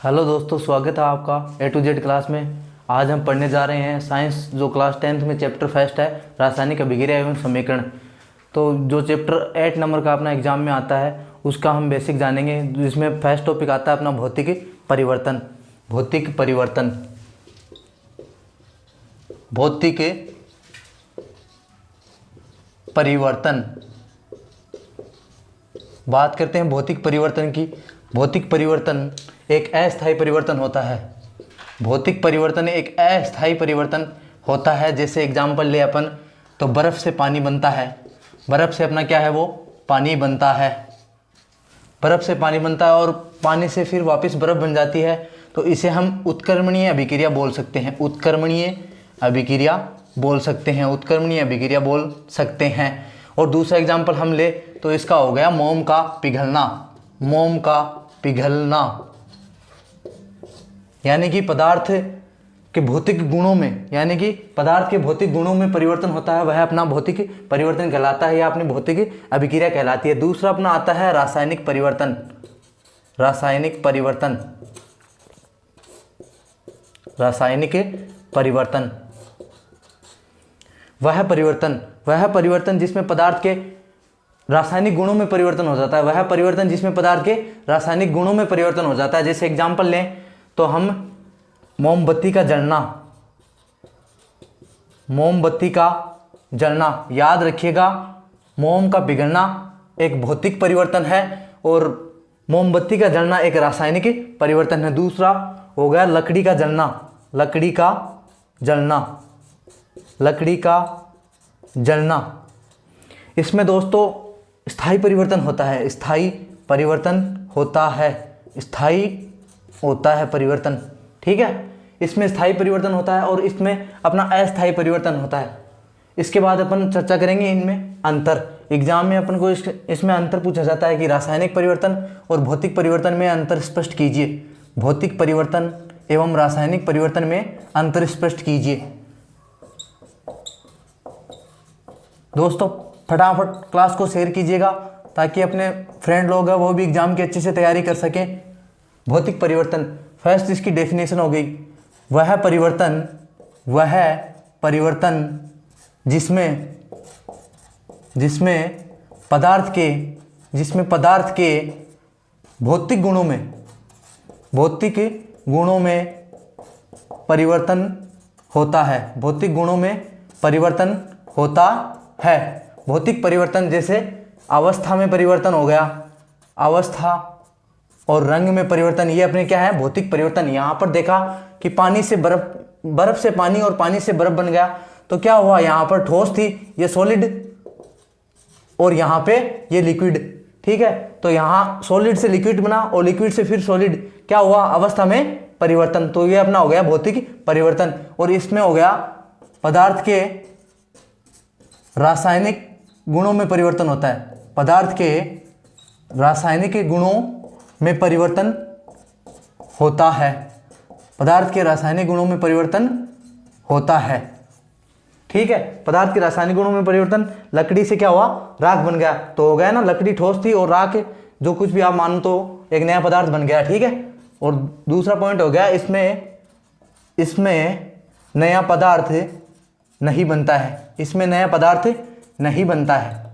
Hello दोस्तों, स्वागत है आपका ए टू जेड क्लास में। आज हम पढ़ने जा रहे हैं साइंस जो क्लास 10th में चैप्टर फर्स्ट है, रासायनिक अभिक्रिया एवं समीकरण। तो जो चैप्टर 8 नंबर का अपना एग्जाम में आता है उसका हम बेसिक जानेंगे, जिसमें फर्स्ट टॉपिक आता है अपना भौतिक परिवर्तन। भौतिक परिवर्तन, भौतिक परिवर्तन। बात करते हैं भौतिक परिवर्तन की। भौतिक परिवर्तन एक अस्थायी परिवर्तन होता है। भौतिक परिवर्तन एक अस्थायी परिवर्तन होता है। जैसे एग्जाम्पल ले अपन, तो बर्फ़ से पानी बनता है। बर्फ़ से अपना क्या है, वो पानी बनता है। बर्फ़ से पानी बनता है और पानी से फिर वापस बर्फ़ बन जाती है। तो इसे हम उत्क्रमणीय अभिक्रिया बोल सकते हैं। उत्क्रमणीय अभिक्रिया बोल सकते हैं। उत्क्रमणीय अभिक्रिया बोल सकते हैं। और दूसरा एग्जाम्पल हम ले तो इसका हो गया मोम का पिघलना। मोम का पिघलना यानी कि पदार्थ के भौतिक गुणों में, यानी कि पदार्थ के भौतिक गुणों में परिवर्तन होता है, वह अपना भौतिक परिवर्तन कहलाता है या अपनी भौतिक अभिक्रिया कहलाती है। दूसरा अपना आता है रासायनिक परिवर्तन। रासायनिक परिवर्तन, रासायनिक परिवर्तन वह परिवर्तन जिसमें पदार्थ के रासायनिक गुणों में परिवर्तन हो जाता है। वह परिवर्तन जिसमें पदार्थ के रासायनिक गुणों में परिवर्तन हो जाता है। जैसे एग्जाम्पल लें तो हम मोमबत्ती का जलना, मोमबत्ती का जलना, याद रखिएगा मोम का पिघलना एक भौतिक परिवर्तन है और मोमबत्ती का जलना एक रासायनिक परिवर्तन है। दूसरा हो गया लकड़ी का जलना। लकड़ी का जलना, लकड़ी का जलना, इसमें दोस्तों स्थायी परिवर्तन होता है। स्थायी परिवर्तन होता है। स्थायी होता है परिवर्तन, ठीक है। इसमें स्थायी परिवर्तन होता है और इसमें अपना अस्थायी परिवर्तन होता है। इसके बाद अपन चर्चा करेंगे इनमें अंतर। एग्जाम में अपन को इसमें अंतर पूछा जाता है कि रासायनिक परिवर्तन और भौतिक परिवर्तन में अंतर स्पष्ट कीजिए। भौतिक परिवर्तन एवं रासायनिक परिवर्तन में अंतर स्पष्ट कीजिए। दोस्तों फटाफट क्लास को शेयर कीजिएगा ताकि अपने फ्रेंड लोग हैं वो भी एग्जाम की अच्छे से तैयारी कर सकें। भौतिक परिवर्तन, फर्स्ट इसकी डेफिनेशन हो गई, वह परिवर्तन जिसमें पदार्थ के भौतिक गुणों में परिवर्तन होता है। भौतिक गुणों में परिवर्तन होता है। भौतिक परिवर्तन जैसे अवस्था में परिवर्तन हो गया, अवस्था और रंग में परिवर्तन, ये अपने क्या है, भौतिक परिवर्तन। यहाँ पर देखा कि पानी से बर्फ से पानी और पानी से बर्फ बन गया, तो क्या हुआ, यहाँ पर ठोस थी, ये सॉलिड, और यहाँ पे ये लिक्विड, ठीक है। तो यहाँ सॉलिड से लिक्विड बना और लिक्विड से फिर सॉलिड, क्या हुआ, अवस्था में परिवर्तन। तो ये अपना हो गया भौतिक परिवर्तन। और इसमें हो गया पदार्थ के रासायनिक गुणों में परिवर्तन होता है। पदार्थ के रासायनिक गुणों में परिवर्तन होता है। पदार्थ के रासायनिक गुणों में परिवर्तन होता है, ठीक है। पदार्थ के रासायनिक गुणों में परिवर्तन, लकड़ी से क्या हुआ, राख बन गया। तो हो गया ना, लकड़ी ठोस थी और राख जो कुछ भी आप मानो तो एक नया पदार्थ बन गया, ठीक है। और दूसरा पॉइंट हो गया, इसमें नया पदार्थ नहीं बनता है। इसमें नया पदार्थ नहीं बनता है।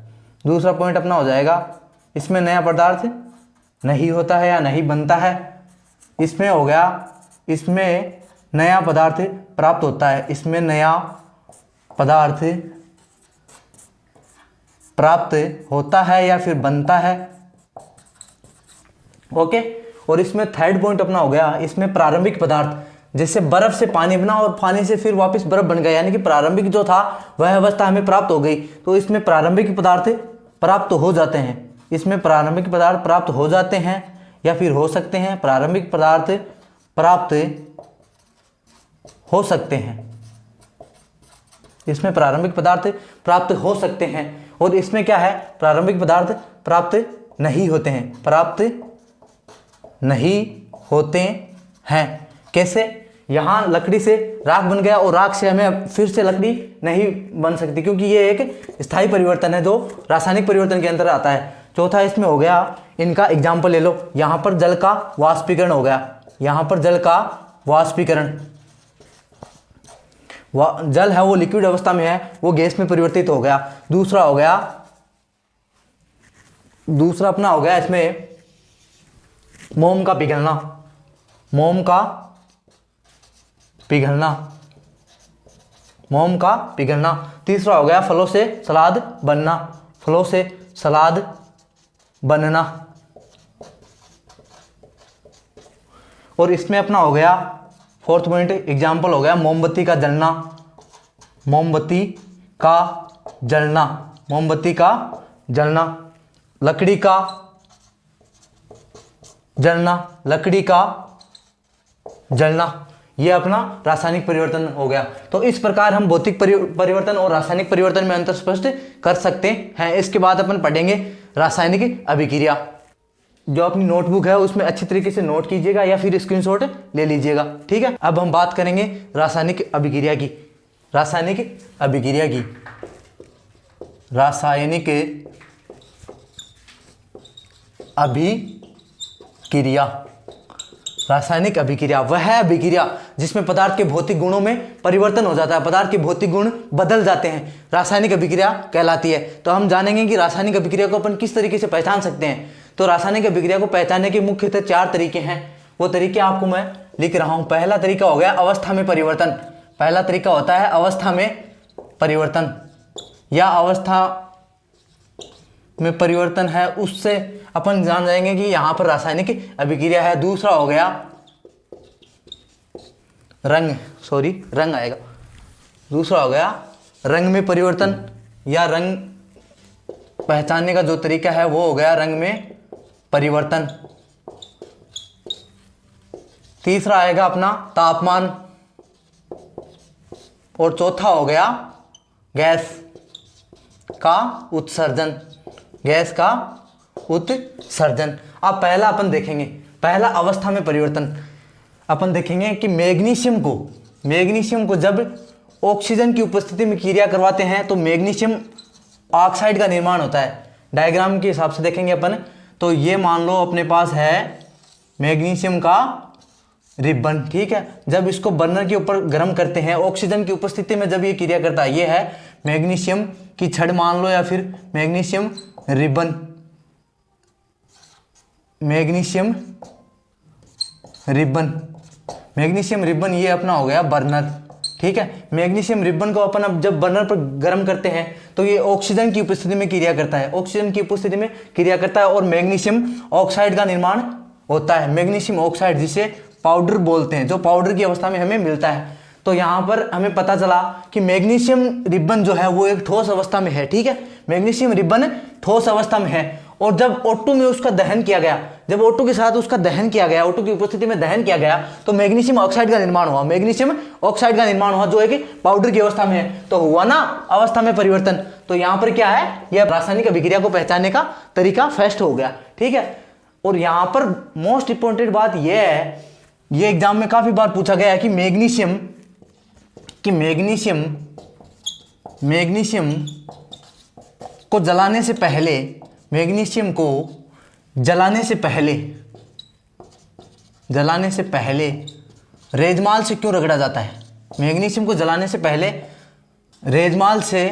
दूसरा पॉइंट अपना हो जाएगा, इसमें नया पदार्थ नहीं होता है या नहीं बनता है। इसमें हो गया, इसमें नया पदार्थ प्राप्त होता है। इसमें नया पदार्थ प्राप्त होता है या फिर बनता है, ओके। और इसमें थर्ड पॉइंट अपना हो गया, इसमें प्रारंभिक पदार्थ, जैसे बर्फ से पानी बना और पानी से फिर वापस बर्फ बन गया, यानी कि प्रारंभिक जो था वह अवस्था हमें प्राप्त हो गई। तो इसमें प्रारंभिक पदार्थ प्राप्त हो जाते हैं। इसमें प्रारंभिक पदार्थ प्राप्त हो जाते हैं या फिर हो सकते हैं। प्रारंभिक पदार्थ प्राप्त हो सकते हैं। इसमें प्रारंभिक पदार्थ प्राप्त हो सकते हैं। और इसमें क्या है, प्रारंभिक पदार्थ प्राप्त नहीं होते हैं। प्राप्त नहीं होते हैं कैसे, यहाँ लकड़ी से राख बन गया और राख से हमें फिर से लकड़ी नहीं बन सकती, क्योंकि ये एक स्थायी परिवर्तन है जो रासायनिक परिवर्तन के अंतर्गत आता है। चौथा इसमें हो गया, इनका एग्जाम्पल ले लो, यहाँ पर जल का वाष्पीकरण हो गया। यहाँ पर जल का वाष्पीकरण, जल है वो लिक्विड अवस्था में है, वो गैस में परिवर्तित हो गया। दूसरा अपना हो गया इसमें मोम का पिघलना, मोम का पिघलना। तीसरा हो गया फलों से सलाद बनना, फलों से सलाद बनना। और इसमें अपना हो गया फोर्थ पॉइंट, एग्जाम्पल हो गया मोमबत्ती का जलना, मोमबत्ती का जलना, लकड़ी का जलना, ये अपना रासायनिक परिवर्तन हो गया। तो इस प्रकार हम भौतिक परिवर्तन और रासायनिक परिवर्तन में अंतर स्पष्ट कर सकते हैं। इसके बाद अपन पढ़ेंगे रासायनिक अभिक्रिया। जो अपनी नोटबुक है उसमें अच्छी तरीके से नोट कीजिएगा या फिर स्क्रीनशॉट ले लीजिएगा, ठीक है। अब हम बात करेंगे रासायनिक अभिक्रिया की। रासायनिक अभिक्रिया वह अभिक्रिया जिसमें पदार्थ के भौतिक गुणों में परिवर्तन हो जाता है, पदार्थ के भौतिक गुण बदल जाते हैं, रासायनिक अभिक्रिया कहलाती है। तो हम जानेंगे कि रासायनिक अभिक्रिया को अपन किस तरीके से पहचान सकते हैं। तो रासायनिक अभिक्रिया को पहचानने के मुख्यतः 4 तरीके हैं। वो तरीके आपको मैं लिख रहा हूं। पहला तरीका हो गया अवस्था में परिवर्तन। पहला तरीका होता है अवस्था में परिवर्तन, या अवस्था में परिवर्तन है, उससे अपन जान जाएंगे कि यहां पर रासायनिक अभिक्रिया है। दूसरा हो गया रंग आएगा। दूसरा हो गया रंग में परिवर्तन, या रंग पहचानने का जो तरीका है वो हो गया रंग में परिवर्तन। तीसरा आएगा अपना तापमान, और चौथा हो गया गैस का उत्सर्जन। अब पहला अपन देखेंगे, पहला अवस्था में परिवर्तन। अपन देखेंगे कि मैग्नीशियम को जब ऑक्सीजन की उपस्थिति में क्रिया करवाते हैं तो मैग्नीशियम ऑक्साइड का निर्माण होता है। डायग्राम के हिसाब से देखेंगे अपन, तो ये मान लो अपने पास है मैग्नीशियम का रिबन, ठीक है। जब इसको बर्नर के ऊपर गर्म करते हैं, ऑक्सीजन की उपस्थिति में जब ये क्रिया करता है, ये है मैग्नीशियम की छड़ मान लो, या फिर मैग्नीशियम रिबन, ये अपना हो गया बर्नर, ठीक है। मैग्नीशियम रिबन को अपन अब जब बर्नर पर गर्म करते हैं तो ये ऑक्सीजन की उपस्थिति में क्रिया करता है, और मैग्नीशियम ऑक्साइड का निर्माण होता है। मैग्नीशियम ऑक्साइड जिसे पाउडर बोलते हैं, जो पाउडर की अवस्था में हमें मिलता है। तो यहाँ पर हमें पता चला कि मैग्नीशियम रिबन जो है वो एक ठोस अवस्था में है, ठीक है। मैग्नीशियम रिबन ठोस अवस्था में है, और जब O2 में उसका दहन किया गया, जब O2 के साथ उसका दहन किया गया, O2 की उपस्थिति में दहन किया गया, तो मैग्नीशियम ऑक्साइड का निर्माण हुआ, जो है कि पाउडर की अवस्था में है। तो हुआ ना अवस्था में परिवर्तन। तो यहाँ पर क्या है, यह रासायनिक अभिक्रिया को पहचानने का तरीका फर्स्ट हो गया, ठीक है। और यहाँ पर मोस्ट इंपॉर्टेंट बात यह है, ये एग्जाम में काफी बार पूछा गया है कि मैग्नीशियम को जलाने से पहले रेजमाल से क्यों रगड़ा जाता है? मैग्नीशियम को जलाने से पहले रेजमाल से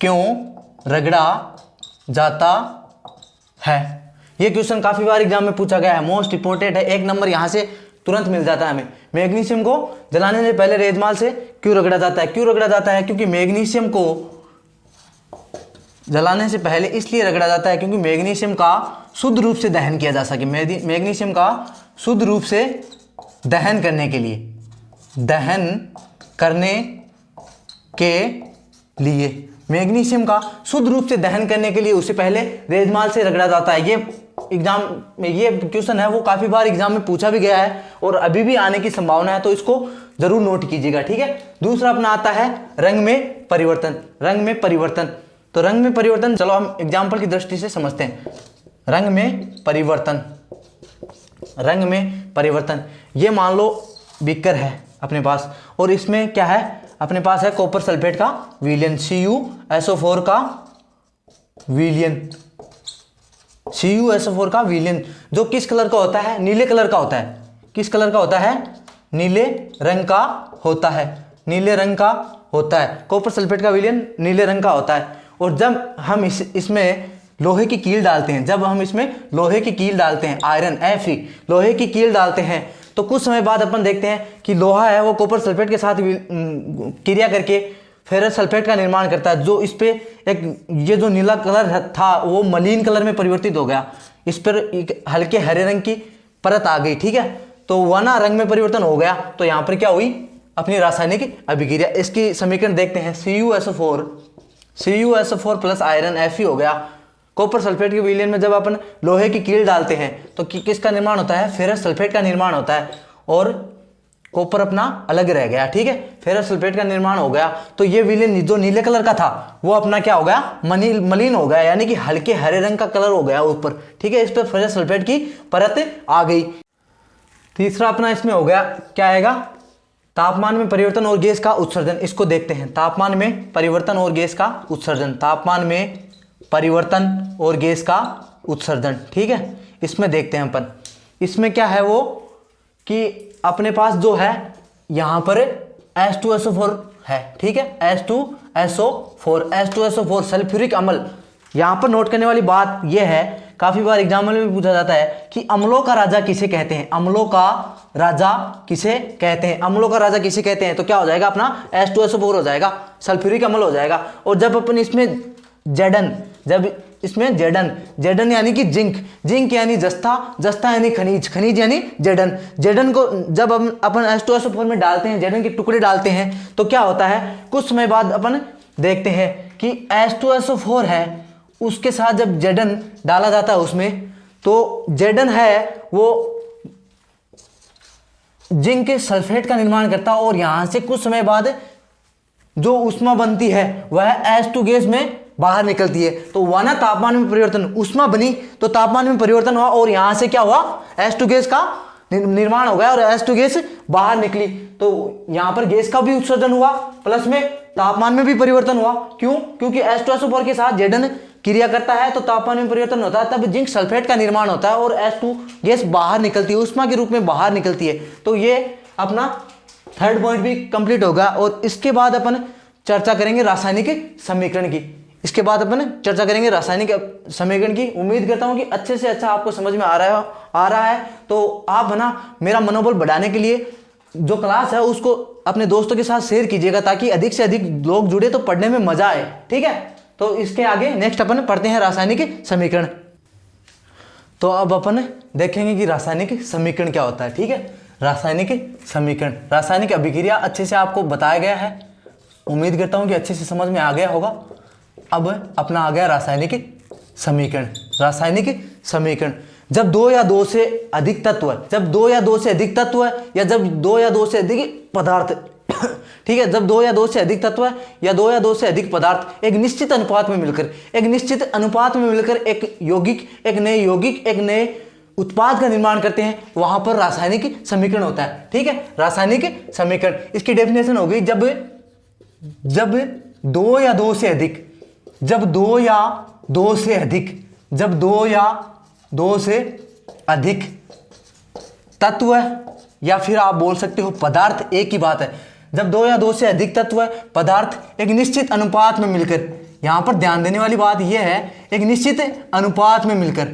क्यों रगड़ा जाता है? ये क्वेश्चन काफी बार एग्जाम में पूछा गया है, मोस्ट इंपोर्टेंट है। 1 नंबर यहां से तुरंत मिल जाता है हमें। मैग्नीशियम को जलाने से पहले रेजमाल से क्यों रगड़ा जाता है? क्योंकि मैग्नीशियम को जलाने से पहले इसलिए रगड़ा जाता है क्योंकि मैग्नीशियम का शुद्ध रूप से दहन किया जा सके। मैग्नीशियम का शुद्ध रूप से दहन करने के लिए उससे पहले रेजमाल से रगड़ा जाता है। ये क्वेश्चन है वो काफी बार एग्जाम में पूछा भी गया है और अभी भी आने की संभावना है, तो इसको जरूर नोट कीजिएगा, ठीक है। दूसरा अपना आता है रंग में परिवर्तन। तो रंग में परिवर्तन चलो हम एग्जाम्पल की दृष्टि से समझते हैं। रंग में परिवर्तन, ये मान लो बीकर है अपने पास, और इसमें क्या है अपने पास है कॉपर सल्फेट का विलयन, CuSO4 का विलयन, CuSO4 का विलयन जो किस कलर का होता है, नीले कलर का होता है। किस कलर का होता है, नीले रंग का होता है, नीले रंग का होता है। कॉपर सल्फेट का विलयन नीले रंग का होता है। और जब हम इसमें लोहे की कील डालते हैं, जब हम इसमें लोहे की कील डालते हैं, आयरन Fe लोहे की कील डालते हैं, तो कुछ समय बाद अपन देखते हैं कि लोहा है वो कॉपर सल्फेट के साथ क्रिया करके फेरस सल्फेट का निर्माण करता है। जो इस पे एक ये जो नीला कलर था वो मलिन कलर में परिवर्तित हो गया, इस पर एक हल्के हरे रंग की परत आ गई, ठीक है। तो वना रंग में परिवर्तन हो गया। तो यहाँ पर क्या हुई, अपनी रासायनिक अभिक्रिया। इसकी समीकरण देखते हैं, CuSO4 प्लस आयरन Fe हो गया। कॉपर सल्फेट के विलयन में जब अपन लोहे की कील डालते हैं तो किसका निर्माण होता है, फेरस सल्फेट का निर्माण होता है, और कॉपर अपना अलग रह गया, ठीक है। फेरस सल्फेट का निर्माण हो गया। तो ये विलयन जो नीले कलर का था वो अपना क्या हो गया, मलिन हो गया, यानी कि हल्के हरे रंग का कलर हो गया ऊपर, ठीक है। इस पर फेरस सल्फेट की परत आ गई। तीसरा अपना इसमें हो गया, क्या आएगा, तापमान में परिवर्तन और गैस का उत्सर्जन। इसको देखते हैं, तापमान में परिवर्तन और गैस का उत्सर्जन, तापमान में परिवर्तन और गैस का उत्सर्जन, ठीक है। इसमें देखते हैं अपन, इसमें क्या है वो कि अपने पास जो है यहाँ पर H2SO4 है, ठीक है, H2SO4 सल्फ्यूरिक अम्ल। यहाँ पर नोट करने वाली बात यह है, काफी बार एग्जाम्पल में पूछा जाता है कि अम्लों का राजा किसे कहते हैं, अम्लों का राजा किसे कहते हैं, अम्लों का राजा किसे कहते हैं। तो क्या हो जाएगा अपना H2SO4 हो जाएगा, सल्फ्यूरिक अम्ल हो जाएगा। और जब अपन इसमें जब इसमें जेडन यानी कि जिंक यानी जस्ता यानी खनिज यानी जेडन को जब अपन H2SO4 में डालते हैं, जेडन के टुकड़े डालते हैं, तो क्या होता है, कुछ समय बाद अपन देखते हैं कि H2SO4 है, उसके साथ जब जेडन डाला जाता है उसमें, तो जेडन है वो जिंक के सल्फेट का निर्माण करता है, और यहां से कुछ समय बाद जो ऊष्मा बनती है वह H2 गैस में बाहर निकलती है। तो हुआ ना तापमान में परिवर्तन, ऊष्मा बनी तो तापमान में परिवर्तन हुआ, और यहां से क्या हुआ, H2 गैस का निर्माण हो गया और H2 गैस बाहर निकली। तो यहां पर गैस का भी उत्सर्जन हुआ, प्लस में तापमान में भी परिवर्तन हुआ। क्यों, क्योंकि H2SO4 के साथ जेडन क्रिया करता है तो तापमान में परिवर्तन होता है, तब जिंक सल्फेट का निर्माण होता है और H2 गैस बाहर निकलती है, ऊष्मा के रूप में बाहर निकलती है। तो ये अपना थर्ड पॉइंट भी कंप्लीट होगा। और इसके बाद अपन चर्चा करेंगे रासायनिक समीकरण की, इसके बाद अपन चर्चा करेंगे रासायनिक समीकरण की। उम्मीद करता हूं कि अच्छे से अच्छा आपको समझ में आ रहा है। तो आप है ना मेरा मनोबल बढ़ाने के लिए जो क्लास है उसको अपने दोस्तों के साथ शेयर कीजिएगा, ताकि अधिक से अधिक लोग जुड़े तो पढ़ने में मजा आए, ठीक है। तो इसके आगे नेक्स्ट अपन पढ़ते हैं रासायनिक समीकरण। तो अब अपन देखेंगे कि रासायनिक समीकरण क्या होता है, ठीक है। रासायनिक समीकरण, रासायनिक अभिक्रिया अच्छे से आपको बताया गया है, उम्मीद करता हूं कि अच्छे से समझ में आ गया होगा। अब अपना आ गया रासायनिक समीकरण। रासायनिक समीकरण, जब दो या दो से अधिक तत्व है, जब दो या दो से अधिक तत्व है, या जब दो या दो से अधिक पदार्थ ठीक है, जब दो या दो से अधिक तत्व है या दो या दो से अधिक पदार्थ एक निश्चित अनुपात में मिलकर एक नए उत्पाद का निर्माण करते हैं, वहां पर रासायनिक समीकरण होता है, ठीक है। रासायनिक समीकरण, इसकी डेफिनेशन हो गई, जब दो या दो से अधिक तत्व है, या फिर आप बोल सकते हो पदार्थ, एक ही बात है। जब दो या दो से अधिक तत्व है, पदार्थ एक निश्चित अनुपात में मिलकर, यहां पर ध्यान देने वाली बात यह है, एक निश्चित अनुपात में मिलकर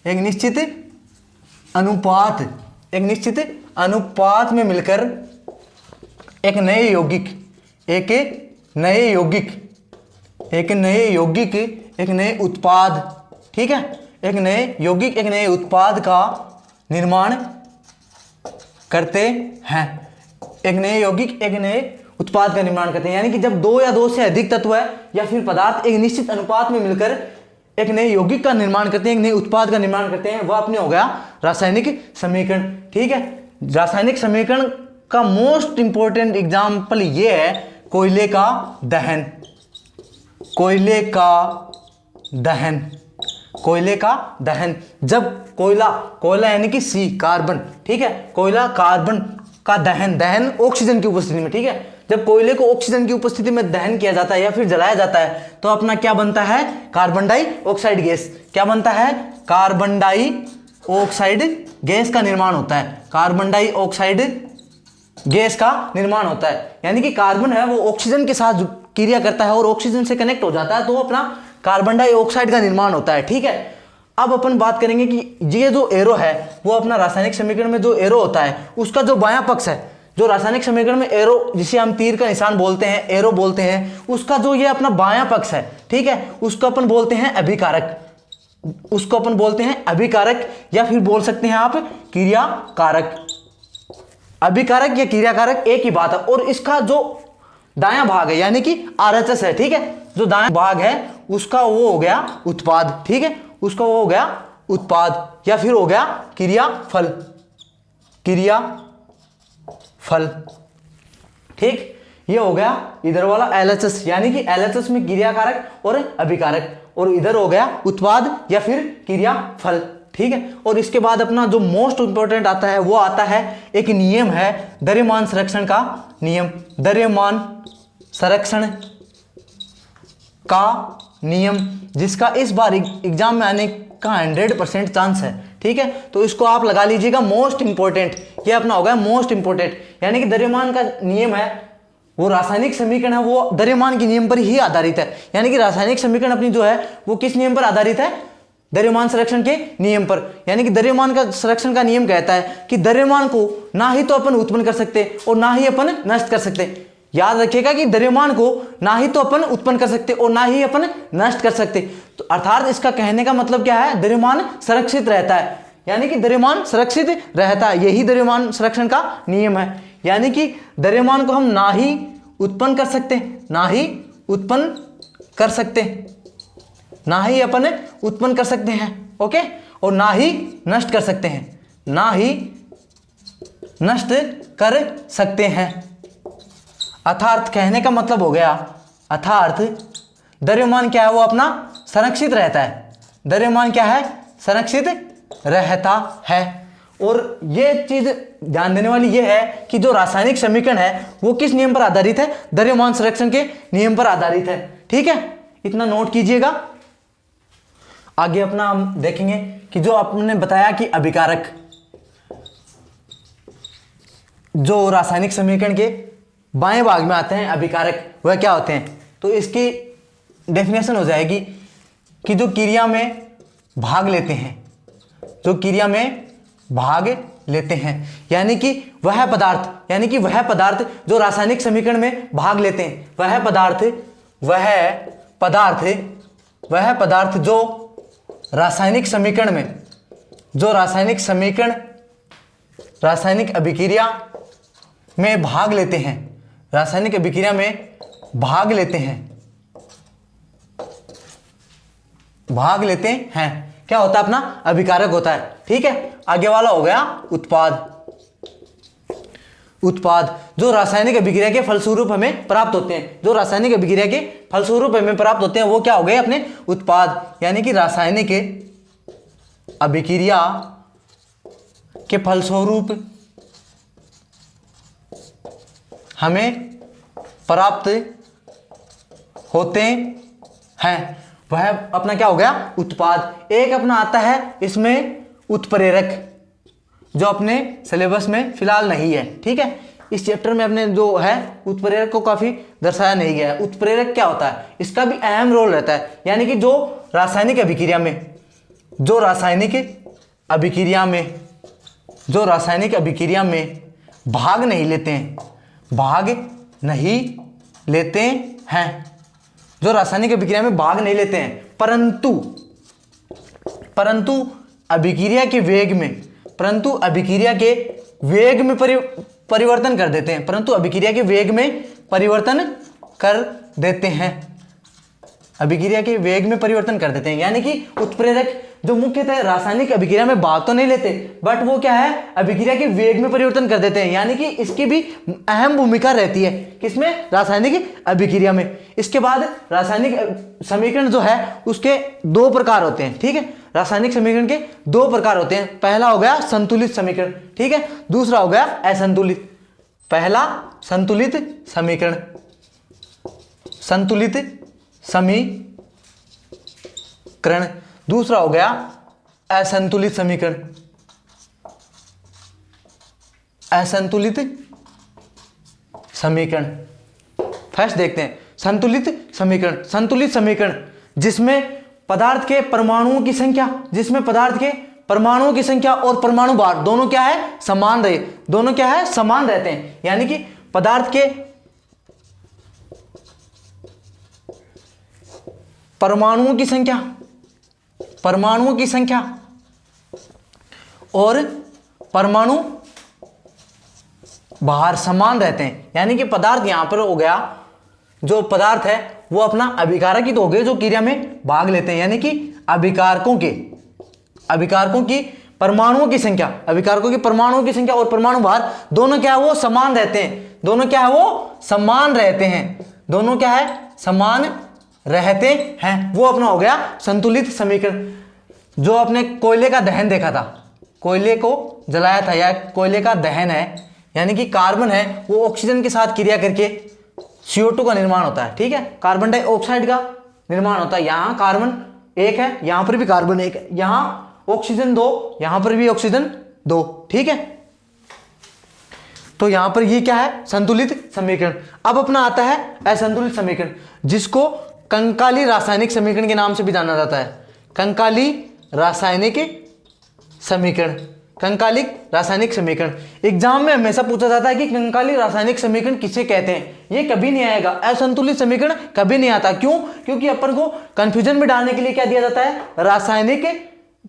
एक नए उत्पाद, ठीक है, एक नए उत्पाद का निर्माण करते हैं, यानी कि जब दो या दो से अधिक तत्व है या फिर पदार्थ एक निश्चित अनुपात में मिलकर एक नए यौगिक का निर्माण करते हैं, एक नए उत्पाद का निर्माण करते हैं, वह अपने हो गया रासायनिक समीकरण, ठीक है। रासायनिक समीकरण का मोस्ट इंपॉर्टेंट एग्जाम्पल ये है कोयले का दहन। जब कोयला यानी कि सी कार्बन, ठीक है, कोयला कार्बन का दहन ऑक्सीजन की उपस्थिति में, ठीक है, जब कोयले को ऑक्सीजन की उपस्थिति में दहन किया जाता है या फिर जलाया जाता है तो अपना क्या बनता है, कार्बन डाइऑक्साइड गैस। क्या बनता है, कार्बन डाइऑक्साइड गैस का निर्माण होता है। कार्बन डाइऑक्साइड गैस का निर्माण होता है, यानी कि कार्बन है वो ऑक्सीजन के साथ क्रिया करता है और ऑक्सीजन से कनेक्ट हो जाता है तो अपना कार्बन डाइऑक्साइड का निर्माण होता है। ठीक है, अब अपन बात करेंगे कि ये जो एरो है वो अपना रासायनिक समीकरण में जो एरो होता है उसका जो बायां पक्ष है, जो रासायनिक समीकरण में एरो जिसे हम तीर का निशान बोलते हैं, एरो बोलते हैं, उसका जो ये अपना बायां पक्ष है, ठीक है, उसको अपन बोलते हैं अभिकारक। उसको अपन बोलते हैं अभिकारक या फिर बोल सकते हैं आप क्रियाकारक। अभिकारक या क्रियाकारक एक ही बात है। और इसका जो दायां भाग है यानी कि आरएचएस है, ठीक है, जो दायां भाग है उसका वो हो गया उत्पाद। ठीक है, उसका वो हो गया उत्पाद या फिर हो गया क्रियाफल। क्रियाफल, ठीक, ये हो गया इधर वाला एलएचएस, यानी कि एलएचएस में क्रियाकारक और अभिकारक, और इधर हो गया उत्पाद या फिर क्रियाफल। ठीक है, और इसके बाद अपना जो मोस्ट इंपॉर्टेंट आता है वो आता है एक नियम है द्रव्यमान संरक्षण का नियम। द्रव्यमान संरक्षण का नियम, जिसका इस बार एग्जाम में आने का 100% चांस है। ठीक है, तो इसको आप लगा लीजिएगा मोस्ट इंपॉर्टेंट, ये अपना होगा मोस्ट इंपॉर्टेंट, यानी कि द्रव्यमान का नियम है वो रासायनिक समीकरण है वो द्रव्यमान के नियम पर ही आधारित है। यानी कि रासायनिक समीकरण अपनी जो है वो किस नियम पर आधारित है? द्रव्यमान संरक्षण के नियम पर। यानी कि द्रव्यमान का संरक्षण का नियम कहता है कि द्रव्यमान को ना ही तो अपन उत्पन्न कर सकते और ना ही अपन नष्ट कर सकते। याद रखिएगा कि द्रव्यमान को ना ही तो अपन उत्पन्न कर सकते और ना ही अपन नष्ट कर सकते। तो अर्थात इसका कहने का मतलब क्या है? द्रव्यमान संरक्षित रहता है, यानी कि द्रव्यमान सुरक्षित रहता है, यही द्रव्यमान संरक्षण का नियम है। यानी कि द्रव्यमान को हम ना ही उत्पन्न कर सकते, ना ही उत्पन्न कर सकते, ना ही अपन उत्पन्न कर सकते हैं, ओके, और ना ही नष्ट कर सकते हैं, ना ही नष्ट कर सकते हैं। अर्थात कहने का मतलब हो गया, अर्थात द्रव्यमान क्या है? वो अपना संरक्षित रहता है। द्रव्यमान क्या है? संरक्षित रहता है। और ये चीज ध्यान देने वाली ये है कि जो रासायनिक समीकरण है वो किस नियम पर आधारित है? द्रव्यमान संरक्षण के नियम पर आधारित है। ठीक है, इतना नोट कीजिएगा। आगे अपना हम देखेंगे कि जो आपने बताया कि अभिकारक, जो रासायनिक समीकरण के बाएं भाग में आते हैं अभिकारक, वह क्या होते हैं? तो इसकी डेफिनेशन हो जाएगी कि जो क्रिया में भाग लेते हैं, जो क्रिया में भाग लेते हैं, यानी कि वह पदार्थ, यानी कि वह पदार्थ जो रासायनिक समीकरण में भाग लेते हैं, वह पदार्थ जो रासायनिक समीकरण में, जो रासायनिक अभिक्रिया में भाग लेते हैं, रासायनिक अभिक्रिया में भाग लेते हैं, क्या होता है? अपना अभिकारक होता है। ठीक है, आगे वाला हो गया उत्पाद। उत्पाद जो रासायनिक अभिक्रिया के फलस्वरूप हमें प्राप्त होते हैं, जो रासायनिक अभिक्रिया के फलस्वरूप हमें प्राप्त होते हैं वो क्या हो गए? अपने उत्पाद। यानी कि रासायनिक अभिक्रिया के फलस्वरूप हमें प्राप्त होते हैं, वह अपना क्या हो गया? उत्पाद। एक अपना आता है इसमें उत्प्रेरक, जो अपने सिलेबस में फिलहाल नहीं है। ठीक है, इस चैप्टर में अपने जो है उत्प्रेरक को काफी दर्शाया नहीं गया है। उत्प्रेरक क्या होता है? इसका भी अहम रोल रहता है, यानी कि जो रासायनिक अभिक्रिया में भाग नहीं लेते हैं, जो रासायनिक अभिक्रिया में भाग नहीं लेते हैं, परंतु अभिक्रिया के वेग में परिवर्तन कर देते हैं, अभिक्रिया के वेग में परिवर्तन कर देते हैं। यानी कि उत्प्रेरक जो मुख्यतः रासायनिक अभिक्रिया में भाग तो नहीं लेते, बट वो क्या है? अभिक्रिया के वेग में परिवर्तन कर देते हैं। यानी कि इसकी भी अहम भूमिका रहती है, किसमें? रासायनिक अभिक्रिया में। इसके बाद रासायनिक समीकरण जो है उसके दो प्रकार होते हैं। ठीक है, रासायनिक समीकरण के दो प्रकार होते हैं। पहला हो गया संतुलित समीकरण, ठीक है, दूसरा हो गया असंतुलित। पहला संतुलित समीकरण, दूसरा हो गया असंतुलित समीकरण, असंतुलित समीकरण। फर्स्ट देखते हैं संतुलित समीकरण। संतुलित समीकरण जिसमें पदार्थ के परमाणुओं की संख्या, जिसमें पदार्थ के परमाणुओं की संख्या और परमाणु भार दोनों क्या है, समान रहे, दोनों क्या है, समान रहते हैं। यानी कि पदार्थ के परमाणुओं की संख्या, परमाणुओं की संख्या और परमाणु भार समान रहते हैं। यानी कि पदार्थ यहां पर हो गया, जो पदार्थ है वो अपना अभिकारक ही तो हो गए जो क्रिया में भाग लेते हैं। यानी कि अभिकारकों की परमाणुओं की संख्या, अभिकारकों की परमाणुओं की संख्या और परमाणु भार दोनों क्या है, वो समान रहते हैं। दोनों क्या है, वो समान रहते हैं। दोनों क्या है, समान रहते हैं। वो अपना हो गया संतुलित समीकरण। जो आपने कोयले का दहन देखा था, कोयले को जलाया था या कोयले का दहन है, यानी कि कार्बन है वो ऑक्सीजन के साथ क्रिया करके CO2 का निर्माण होता है। ठीक है, कार्बन डाइऑक्साइड का निर्माण होता है। यहां कार्बन एक है, यहां पर भी कार्बन एक है, यहां ऑक्सीजन 2, यहां पर भी ऑक्सीजन 2। ठीक है, तो यहां पर ये क्या है, संतुलित समीकरण। अब अपना आता है असंतुलित समीकरण, जिसको कंकाली रासायनिक समीकरण के नाम से भी जाना जाता है। कंकाली रासायनिक समीकरण, कंकालिक रासायनिक समीकरण। एग्जाम में हमेशा पूछा जाता है कि कंकाली रासायनिक समीकरण किसे कहते हैं। ये कभी नहीं आएगा, असंतुलित समीकरण कभी नहीं आता। क्यों? क्योंकि अपन को कंफ्यूजन में डालने के लिए क्या दिया जाता है, रासायनिक,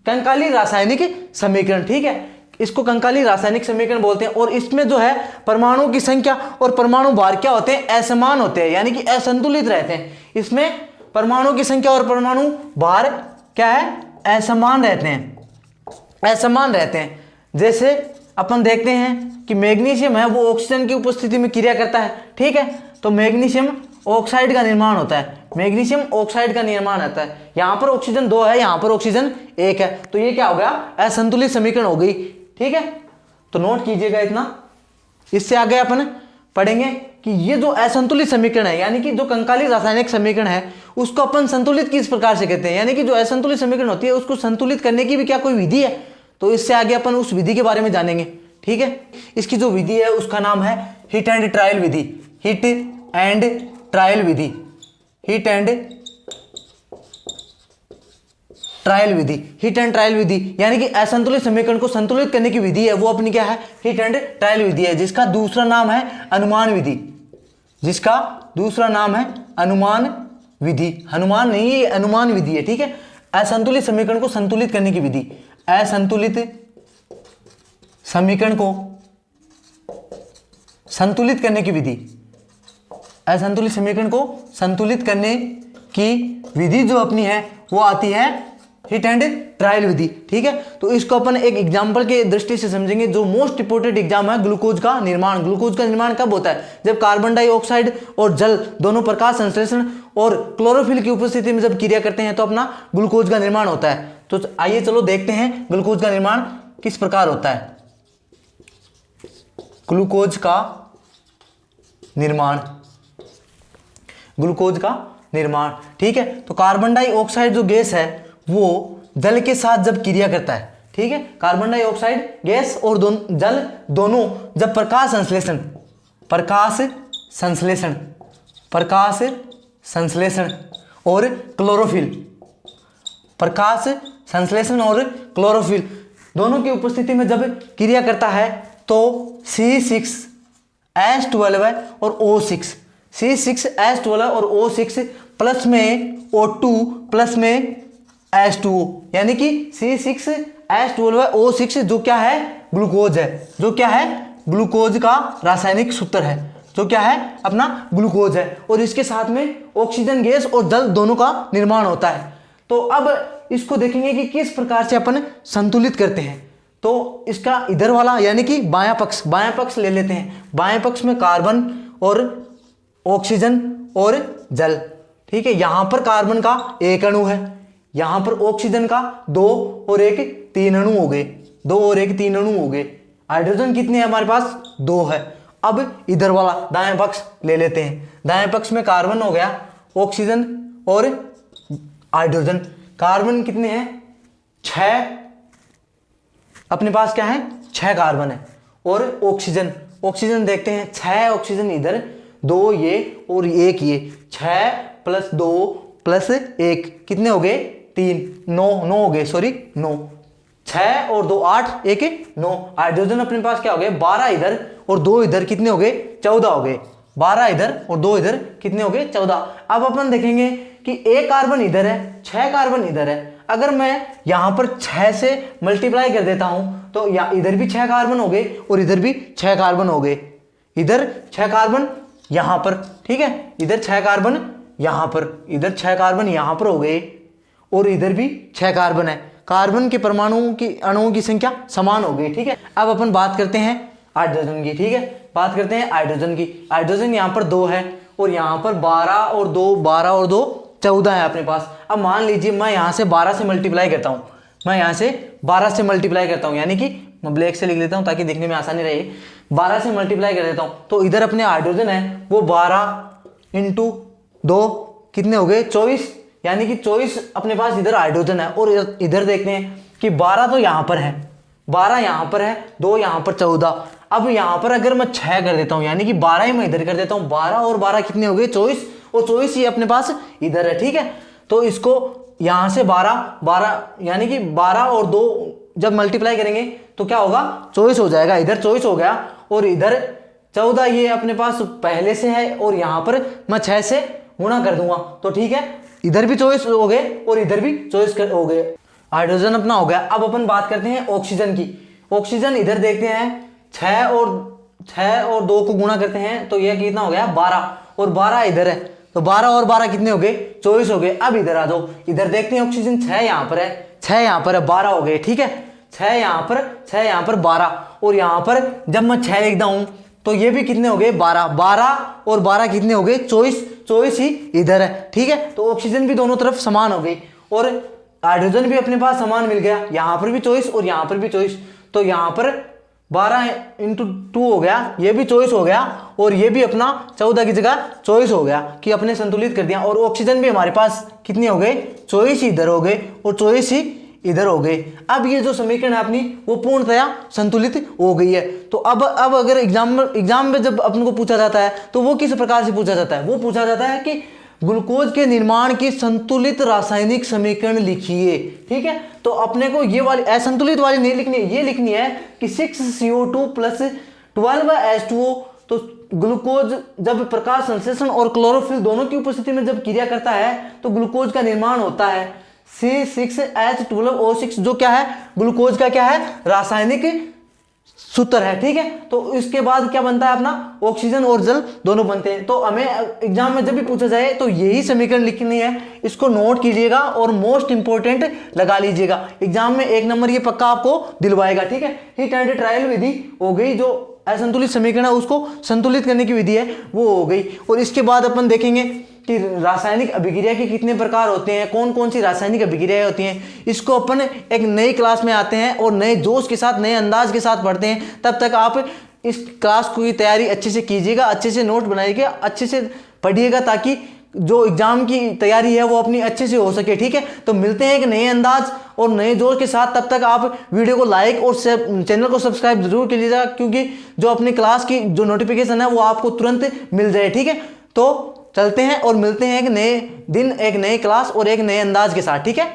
कंकाली रासायनिक समीकरण। ठीक है, इसको कंकाली रासायनिक समीकरण बोलते हैं। और इसमें जो है परमाणु की संख्या और परमाणु भार क्या होते हैं, असमान होते हैं, यानी कि असंतुलित रहते हैं। इसमें परमाणु की संख्या और परमाणु भार क्या है, असमान रहते हैं, असमान रहते हैं। जैसे अपन देखते हैं कि मैग्नीशियम है वो ऑक्सीजन की उपस्थिति में क्रिया करता है। ठीक है, तो मैग्नीशियम ऑक्साइड का निर्माण होता है, मैग्नीशियम ऑक्साइड का निर्माण होता है। यहां पर ऑक्सीजन 2 है, यहां पर ऑक्सीजन 1 है, तो ये क्या हो गया, असंतुलित समीकरण हो गई। ठीक है, तो नोट कीजिएगा इतना। इससे आगे अपन पढ़ेंगे कि ये जो असंतुलित समीकरण है, यानी कि जो कंकाली रासायनिक समीकरण है, उसको अपन संतुलित किस प्रकार से कहते हैं। यानी कि जो असंतुलित समीकरण होती है उसको संतुलित करने की भी क्या कोई विधि है, तो इससे आगे अपन उस विधि के बारे में जानेंगे। ठीक है, इसकी जो विधि है उसका नाम है हिट एंड ट्रायल विधि, हिट एंड ट्रायल विधि, हिट एंड ट्रायल विधि, हिट एंड ट्रायल विधि। यानी कि असंतुलित समीकरण को संतुलित करने की विधि है वो अपनी क्या है, हिट एंड ट्रायल विधि है, जिसका दूसरा नाम है अनुमान विधि, जिसका दूसरा नाम है अनुमान विधि। हनुमान नहीं, ये अनुमान विधि है। ठीक है, असंतुलित समीकरण को संतुलित करने की विधि, असंतुलित समीकरण को संतुलित करने की विधि, असंतुलित समीकरण को संतुलित करने की विधि जो अपनी है वो आती है हिट एंड ट्रायल विधि। ठीक है, तो इसको अपन एक एग्जांपल के दृष्टि से समझेंगे। जो मोस्ट इंपोर्टेंट एग्जाम है ग्लूकोज का निर्माण। ग्लूकोज का निर्माण कब होता है, जब कार्बन डाइऑक्साइड और जल दोनों प्रकाश संश्लेषण और क्लोरोफिल की उपस्थिति में जब क्रिया करते हैं तो अपना ग्लूकोज का निर्माण होता है। तो आइए चलो देखते हैं ग्लूकोज का निर्माण किस प्रकार होता है। ग्लूकोज का निर्माण, ग्लूकोज का निर्माण। ठीक है, तो कार्बन डाइऑक्साइड जो गैस है वो जल के साथ जब क्रिया करता है, ठीक है, कार्बन डाइऑक्साइड गैस और जल दोनों जब प्रकाश संश्लेषण, प्रकाश संश्लेषण, प्रकाश संश्लेषण और क्लोरोफिल, प्रकाश संश्लेषण और क्लोरोफिल दोनों की उपस्थिति में जब क्रिया करता है तो C6H12 और O6, C6H12 और O6 प्लस में O2 प्लस में H2O, यानी कि C6H12 O6 जो क्या है, ग्लूकोज है, जो क्या है, ग्लूकोज का रासायनिक सूत्र है, जो क्या है, अपना ग्लूकोज है। और इसके साथ में ऑक्सीजन गैस और जल दोनों का निर्माण होता है। तो अब इसको देखेंगे कि किस प्रकार से अपन संतुलित करते हैं। तो इसका इधर वाला यानी कि बायां पक्ष ले लेते हैं। बाएं पक्ष में कार्बन और ऑक्सीजन और जल। ठीक है, यहां पर कार्बन का 1 अणु है, यहां पर ऑक्सीजन का 2 और 1 3 अणु हो गए, 2 और 1 3 अणु हो गए। हाइड्रोजन कितने हैं हमारे पास, 2 है। अब इधर वाला दाएं पक्ष ले लेते हैं। दाएं पक्ष में कार्बन हो गया, ऑक्सीजन और हाइड्रोजन। कार्बन कितने हैं, 6 अपने पास क्या है, 6 कार्बन है। और ऑक्सीजन, ऑक्सीजन देखते हैं, 6 ऑक्सीजन इधर, 2 ये और 1 ये, 6 + 2 + 1 कितने हो गए, 3, 9 हो गए, सॉरी 9, 6 और 2 8, 1 9। हाइड्रोजन अपने पास क्या हो गए, 12 इधर और 2 इधर कितने हो गए, 14 हो गए। 12 इधर और 2 इधर कितने हो गए, 14। अब अपन देखेंगे कि 1 कार्बन इधर है, 6 कार्बन इधर है। अगर मैं यहां पर 6 से मल्टीप्लाई कर देता हूं तो इधर भी 6 कार्बन हो गए और इधर भी 6 कार्बन हो गए। इधर 6 कार्बन यहां पर, ठीक है, इधर 6 कार्बन यहां पर, इधर 6 कार्बन यहां पर हो गए और इधर भी 6 कार्बन है। कार्बन के परमाणुओं की, अणुओं की संख्या समान हो गई, ठीक है। अब अपन बात करते हैं हाइड्रोजन की, ठीक है, बात करते हैं हाइड्रोजन की। हाइड्रोजन यहाँ पर 2 है और यहाँ पर 12 और 2 14 है अपने पास। अब मान लीजिए मैं यहाँ से 12 से मल्टीप्लाई करता हूँ, मैं यहाँ से 12 से मल्टीप्लाई करता हूँ, यानी कि मैं ब्लैक से लिख लेता हूँ ताकि देखने में आसानी रहे। 12 से मल्टीप्लाई कर देता हूँ तो इधर अपने हाइड्रोजन है वो 12 × 2 कितने हो गए, 24, यानी कि 24 अपने पास इधर हाइड्रोजन है। और इधर देखते हैं कि 12 तो यहाँ पर है, 12 यहाँ पर है, 2 यहाँ पर 14। अब यहाँ पर अगर मैं 6 कर देता हूँ, यानी कि 12 ही मैं इधर कर देता हूँ, 12 और 12 कितने हो गए, 24, और 24 ही अपने पास इधर है, ठीक है। तो इसको यहाँ से 12 यानी कि 12 और 2 जब मल्टीप्लाई करेंगे तो क्या होगा, 24 हो जाएगा। इधर 24 हो गया और इधर 14 ये अपने पास पहले से है और यहाँ पर मैं 6 से गुणा कर दूंगा तो ठीक है, इधर भी 24 हो गए और इधर भी 24 हो गए। हाइड्रोजन अपना हो गया। अब अपन बात करते हैं ऑक्सीजन की। ऑक्सीजन इधर देखते हैं, 6 और 2 को गुणा करते हैं तो यह कितना हो गया, 12, और 12 इधर है तो 12 और 12 कितने हो गए, 24 हो गए। अब इधर आ जाओ, इधर देखते हैं ऑक्सीजन 6 यहाँ पर है, 6 यहाँ पर है, 12 हो गए, ठीक है। 6 यहाँ पर 12 और यहाँ पर जब मैं 6 लिखता हूँ तो ये भी कितने हो गए, 12 और 12 कितने हो गए, 24 ही इधर है, ठीक है। तो ऑक्सीजन भी दोनों तरफ समान हो गई और हाइड्रोजन भी अपने पास समान मिल गया, यहाँ पर भी 24 और यहाँ पर भी 24। तो यहाँ पर 12 × 2 हो गया, ये भी 24 हो गया और ये भी अपना 14 की जगह 24 हो गया कि अपने संतुलित कर दिया। और ऑक्सीजन भी हमारे पास कितने हो गए, 24 ही इधर हो गए और 24 ही इधर हो गए। अब ये जो समीकरण है अपनी वो पूर्णतया संतुलित हो गई है। तो अब अगर एग्जाम में जब अपन को पूछा जाता है तो वो किस प्रकार से पूछा जाता है, वो पूछा जाता है कि ग्लूकोज के निर्माण की संतुलित रासायनिक समीकरण लिखिए, ठीक है। तो अपने को ये वाली असंतुलित वाली नहीं लिखनी है, ये लिखनी है कि 6CO2 + 12H2O। तो ग्लूकोज जब प्रकाश संश्लेषण और क्लोरोफिल दोनों की उपस्थिति में जब क्रिया करता है तो ग्लूकोज का निर्माण होता है। C6H12O6 जो क्या है, ग्लूकोज का क्या है, रासायनिक सूत्र है, ठीक है। तो इसके बाद क्या बनता है अपना, ऑक्सीजन और जल दोनों बनते हैं। तो हमें एग्जाम में जब भी पूछा जाए तो यही समीकरण लिखनी है, इसको नोट कीजिएगा और मोस्ट इंपोर्टेंट लगा लीजिएगा। एग्जाम में 1 नंबर ये पक्का आपको दिलवाएगा, ठीक है। हीट एंड ट्रायल विधि हो गई, जो असंतुलित समीकरण है उसको संतुलित करने की विधि है वो हो गई। और इसके बाद अपन देखेंगे कि रासायनिक अभिक्रिया के कितने प्रकार होते हैं, कौन कौन सी रासायनिक अभिक्रियाएं होती हैं। इसको अपन एक नई क्लास में आते हैं और नए जोश के साथ, नए अंदाज के साथ पढ़ते हैं। तब तक आप इस क्लास की तैयारी अच्छे से कीजिएगा, अच्छे से नोट बनाइएगा, अच्छे से पढ़िएगा ताकि जो एग्जाम की तैयारी है वो अपनी अच्छे से हो सके, ठीक है। तो मिलते हैं एक नए अंदाज और नए जोश के साथ। तब तक आप वीडियो को लाइक और चैनल को सब्सक्राइब जरूर कीजिएगा, क्योंकि जो अपनी क्लास की जो नोटिफिकेशन है वो आपको तुरंत मिल जाए, ठीक है। तो चलते हैं और मिलते हैं एक नए दिन, एक नई क्लास और एक नए अंदाज के साथ, ठीक है।